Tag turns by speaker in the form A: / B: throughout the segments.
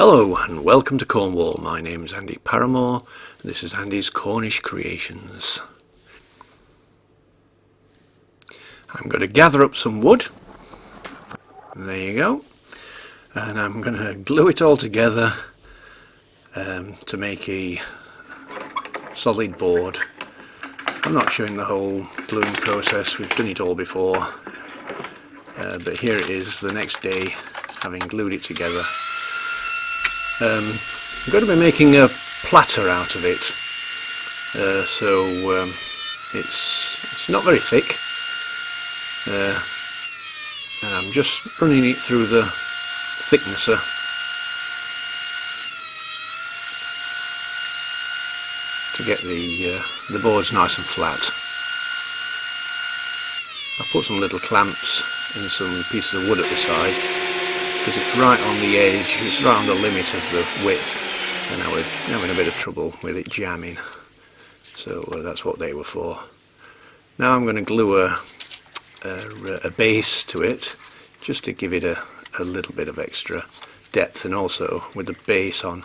A: Hello and welcome to Cornwall. My name's Andy Paramore and this is Andy's Cornish Creations. I'm going to gather up some wood. There you go. And I'm going to glue it all together to make a solid board. I'm not showing the whole gluing process, we've done it all before. But here it is the next day, having glued it together. I'm going to be making a platter out of it, it's not very thick, and I'm just running it through the thicknesser to get the boards nice and flat. I put some little clamps and some pieces of wood at the side, because it's right on the edge, it's right on the limit of the width, and I was having a bit of trouble with it jamming, so that's what they were for. Now I'm going to glue a base to it, just to give it a little bit of extra depth, and also with the base on,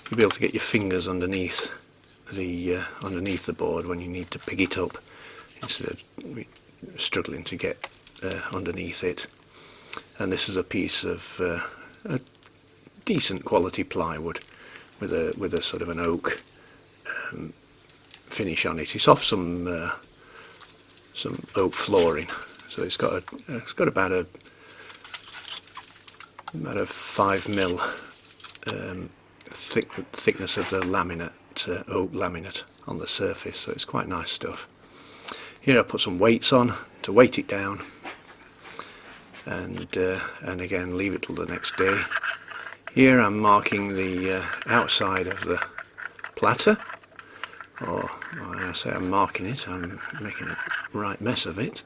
A: you'll be able to get your fingers underneath the board when you need to pick it up, instead of struggling to get underneath it. And this is a piece of a decent quality plywood with a sort of an oak finish on it. It's off some oak flooring, so it's got about a 5mm thickness of the laminate, oak laminate on the surface, so it's quite nice stuff. Here I put some weights on to weight it down, and again leave it till the next day. Here I'm marking the outside of the platter, or when I say I'm marking it, I'm making a right mess of it,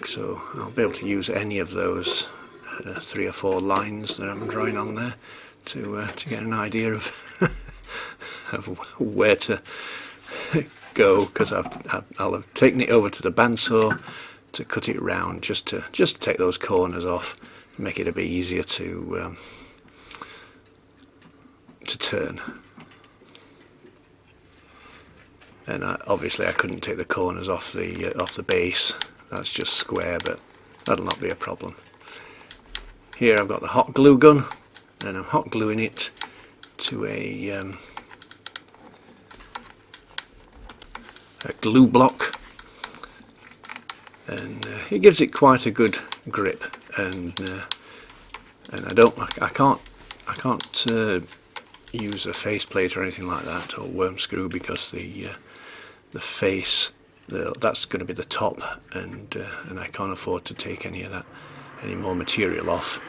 A: so I'll be able to use any of those 3 or 4 lines that I'm drawing on there to get an idea of of where to go, because I'll have taken it over to the bandsaw to cut it round, just to take those corners off, make it a bit easier to turn. And obviously I couldn't take the corners off the base, that's just square, but that'll not be a problem. Here I've got the hot glue gun, and I'm hot gluing it to a glue block, and it gives it quite a good grip, and I can't use a faceplate or anything like that, or worm screw, because the face, that's going to be the top, and I can't afford to take any more material off,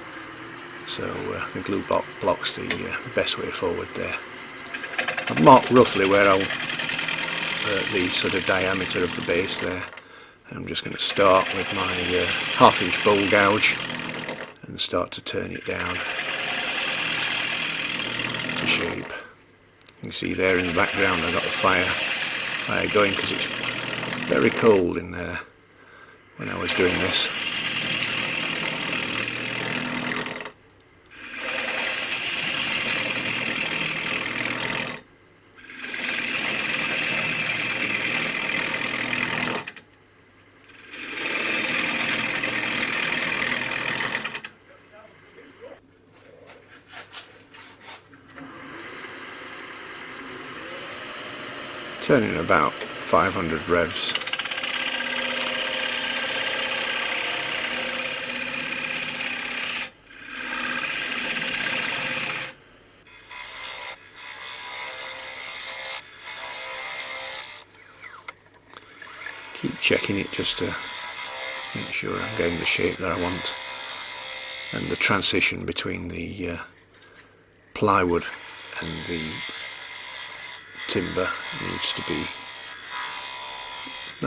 A: so the glue block blocks the best way forward there. I've marked roughly where the sort of diameter of the base there. I'm just going to start with my 1/2" bowl gouge and start to turn it down to shape. You can see there in the background I've got the fire going, because it's very cold in there when I was doing this. Turning about 500 revs. Keep checking it just to make sure I'm getting the shape that I want, and the transition between the plywood and the timber needs to be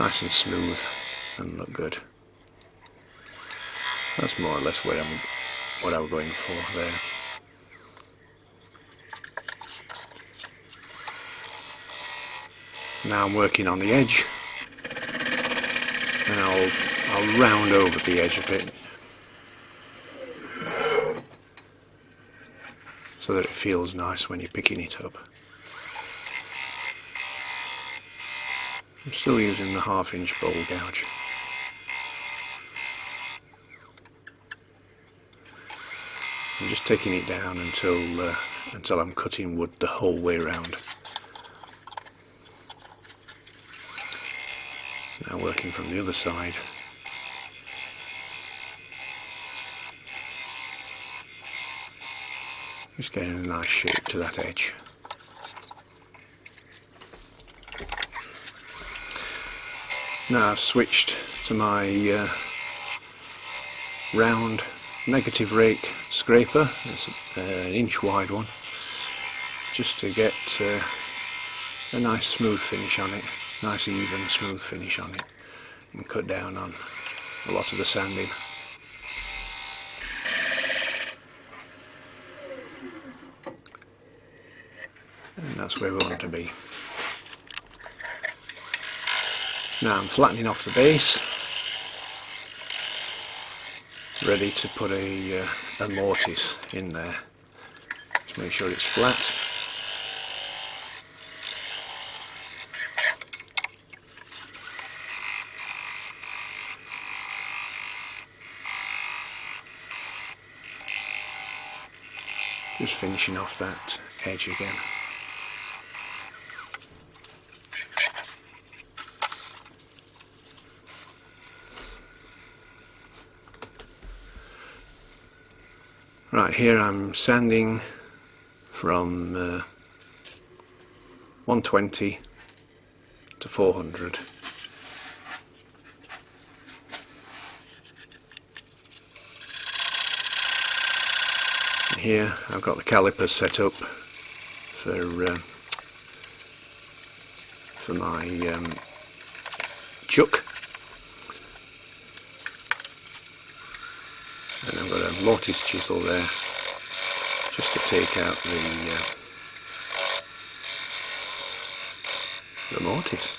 A: nice and smooth and look good. That's more or less what I'm going for there. Now I'm working on the edge, and I'll round over the edge a bit, so that it feels nice when you're picking it up. I'm still using the 1/2 inch bowl gouge. I'm just taking it down until I'm cutting wood the whole way around. Now working from the other side. Just getting a nice shape to that edge. Now I've switched to my round negative rake scraper. It's an inch wide one, just to get a nice smooth finish on it, nice even smooth finish on it, and cut down on a lot of the sanding. And that's where we want to be. Now I'm flattening off the base, ready to put a mortise in there. Just make sure it's flat. Just finishing off that edge again. Right, here I'm sanding from 120 to 400. And here I've got the calipers set up for my chuck. And I've got a mortise chisel there just to take out the mortise.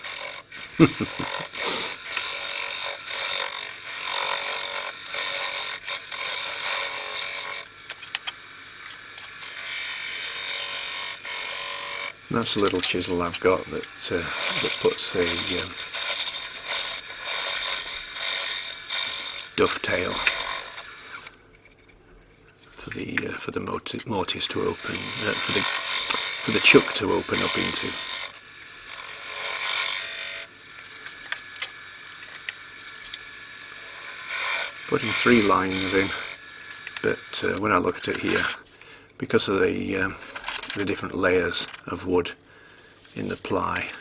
A: And that's a little chisel I've got that puts a dovetail for the mortise to open, for the chuck to open up into. Putting 3 lines in, but when I look at it here, because of the different layers of wood in the ply,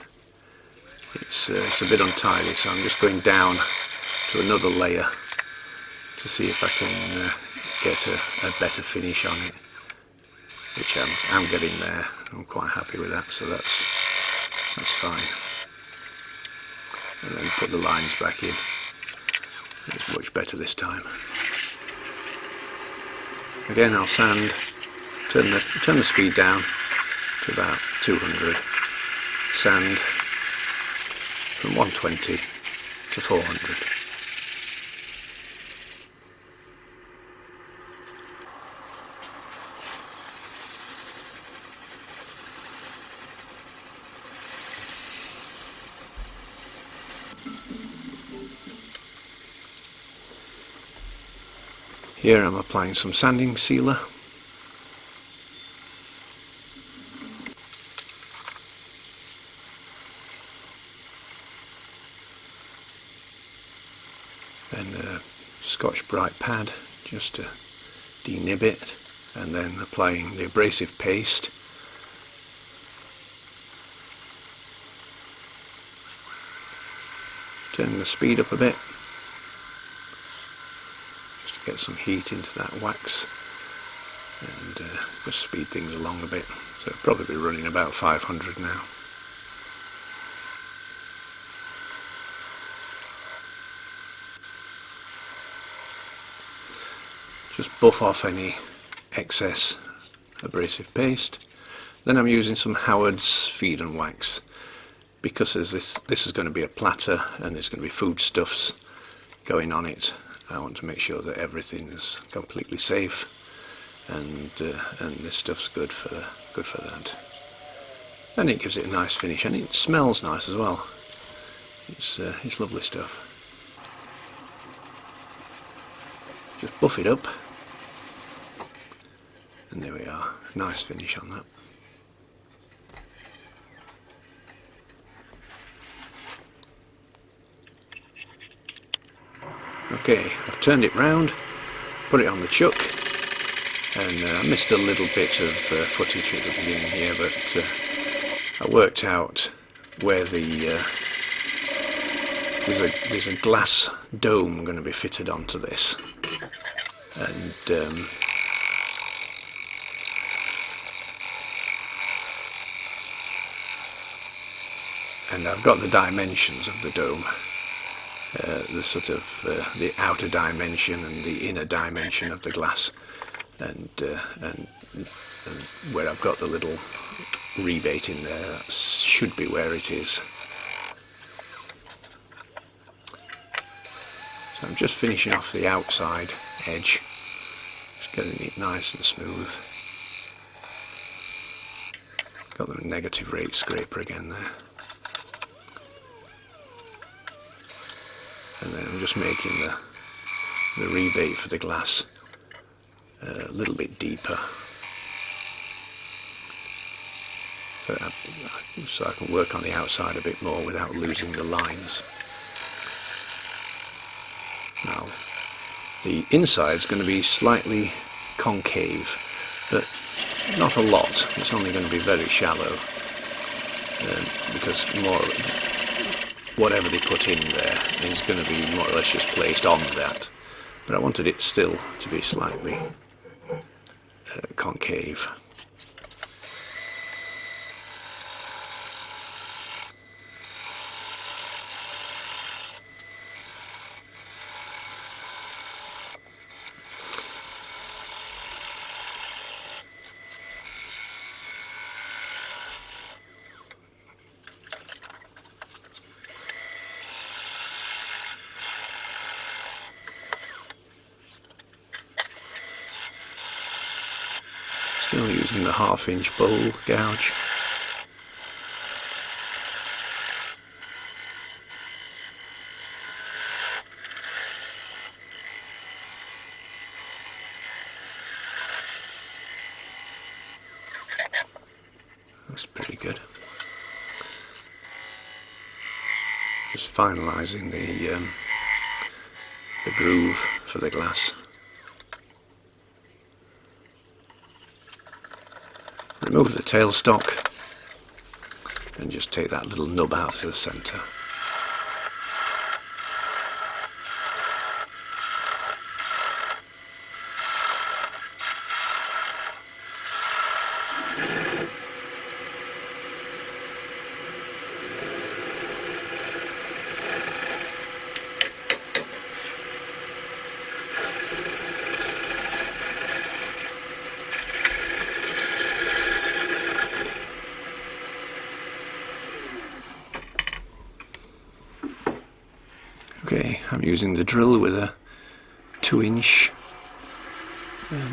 A: it's a bit untidy, so I'm just going down to another layer to see if I can get a better finish on it, which I'm getting there. I'm quite happy with that, so that's fine. And then put the lines back in. It's much better this time. Again, I'll sand, turn the speed down to about 200, sand from 120 to 400. Here I'm applying some sanding sealer. Then a Scotch Brite pad just to denib it, and then applying the abrasive paste. Turning the speed up a bit, get some heat into that wax, and just speed things along a bit. So it'll probably be running about 500 now. Just buff off any excess abrasive paste. Then I'm using some Howard's feed and wax, because as this is going to be a platter and there's going to be foodstuffs going on it. I want to make sure that everything is completely safe, and this stuff's good for that. And it gives it a nice finish, and it smells nice as well. It's lovely stuff. Just buff it up, and there we are. Nice finish on that. Okay, I've turned it round, put it on the chuck, and I missed a little bit of footage at the beginning here, but I worked out where there's a glass dome going to be fitted onto this, and I've got the dimensions of the dome. The sort of the outer dimension and the inner dimension of the glass, and where I've got the little rebate in there, that should be where it is. So I'm just finishing off the outside edge, just getting it nice and smooth. Got the negative rate scraper again there. And then I'm just making the rebate for the glass a little bit deeper, so I can work on the outside a bit more without losing the lines. Now, the inside's going to be slightly concave, but not a lot. It's only going to be very shallow, because whatever they put in there is going to be more or less just placed on that, but I wanted it still to be slightly concave. Still using the 1/2 inch bowl gouge. That's pretty good. Just finalising the groove for the glass. Remove the tailstock and just take that little nub out to the centre. Okay, I'm using the drill with a 2-inch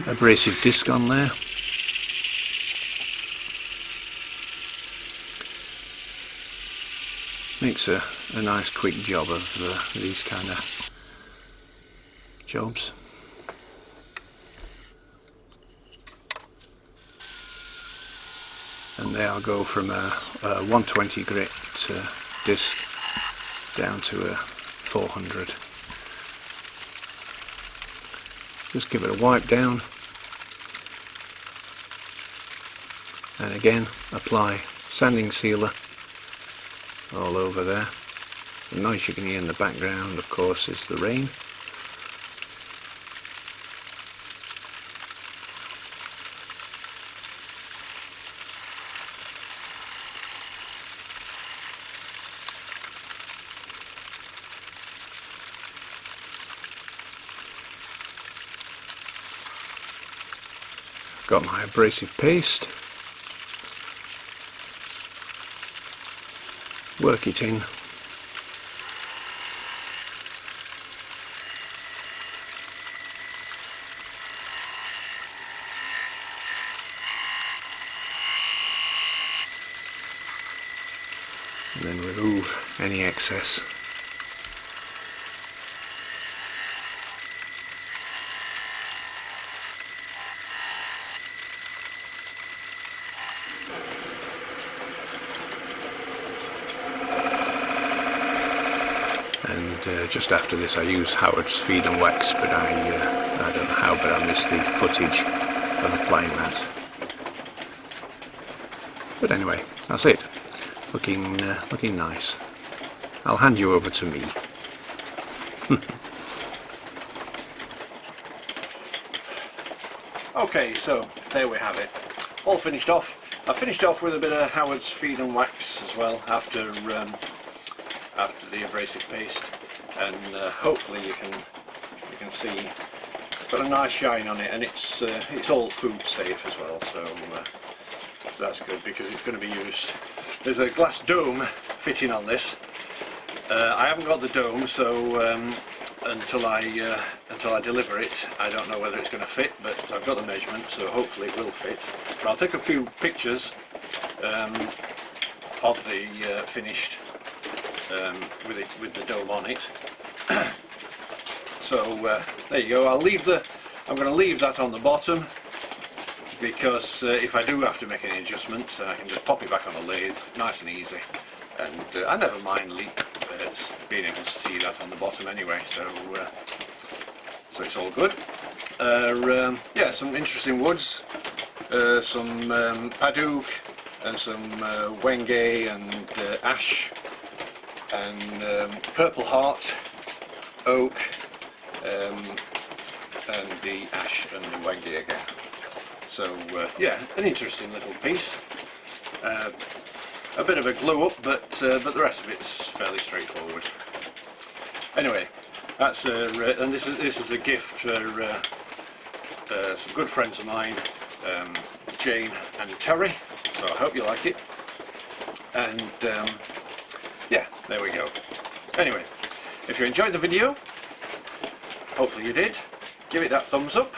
A: abrasive disc on there. Makes a nice quick job of these kind of jobs. And there I'll go from a 120 grit disc down to a 400. Just give it a wipe down, and again apply sanding sealer all over there. The noise you can hear in the background, of course, is the rain. Got my abrasive paste, work it in, and then remove any excess. And just after this I use Howard's feed and wax, but I don't know how, but I missed the footage of applying that. But anyway, that's it. Looking nice. I'll hand you over to me.
B: Okay, so there we have it. All finished off. I finished off with a bit of Howard's feed and wax as well after the abrasive paste, and hopefully you can see it's got a nice shine on it, and it's all food safe as well. So that's good because it's going to be used. There's a glass dome fitting on this. I haven't got the dome, so until I deliver it, I don't know whether it's going to fit, but I've got the measurement, so hopefully it will fit. But I'll take a few pictures of the finished with the dome on it. So there you go. I'm going to leave that on the bottom, because if I do have to make any adjustments, I can just pop it back on the lathe, nice and easy. And I never mind being able to see that on the bottom anyway, so it's all good. Yeah, some interesting woods, some paddock and some wenge and ash and purple heart, oak, and the ash and the wenge again. So yeah, an interesting little piece. A bit of a glue up, but the rest of it's fairly straightforward. Anyway, that's and this is a gift for some good friends of mine, Jane and Terry. So I hope you like it. And yeah, there we go. Anyway, if you enjoyed the video, hopefully you did, give it that thumbs up,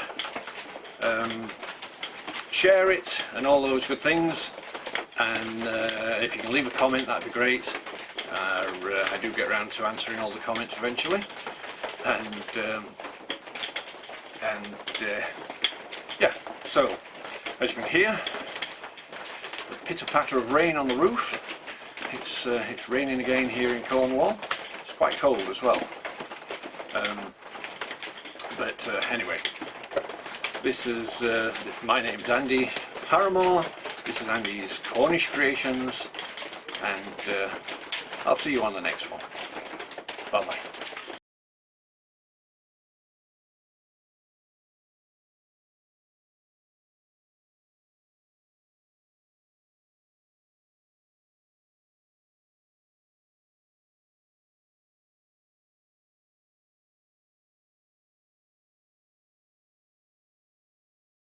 B: share it and all those good things, and if you can leave a comment, that'd be great. I do get around to answering all the comments eventually, and yeah, so as you can hear, the pitter-patter of rain on the roof. It's raining again here in Cornwall. It's quite cold as well. But anyway, this is my name's Andy Paramore. This is Andy's Cornish Creations, and I'll see you on the next one. Bye bye.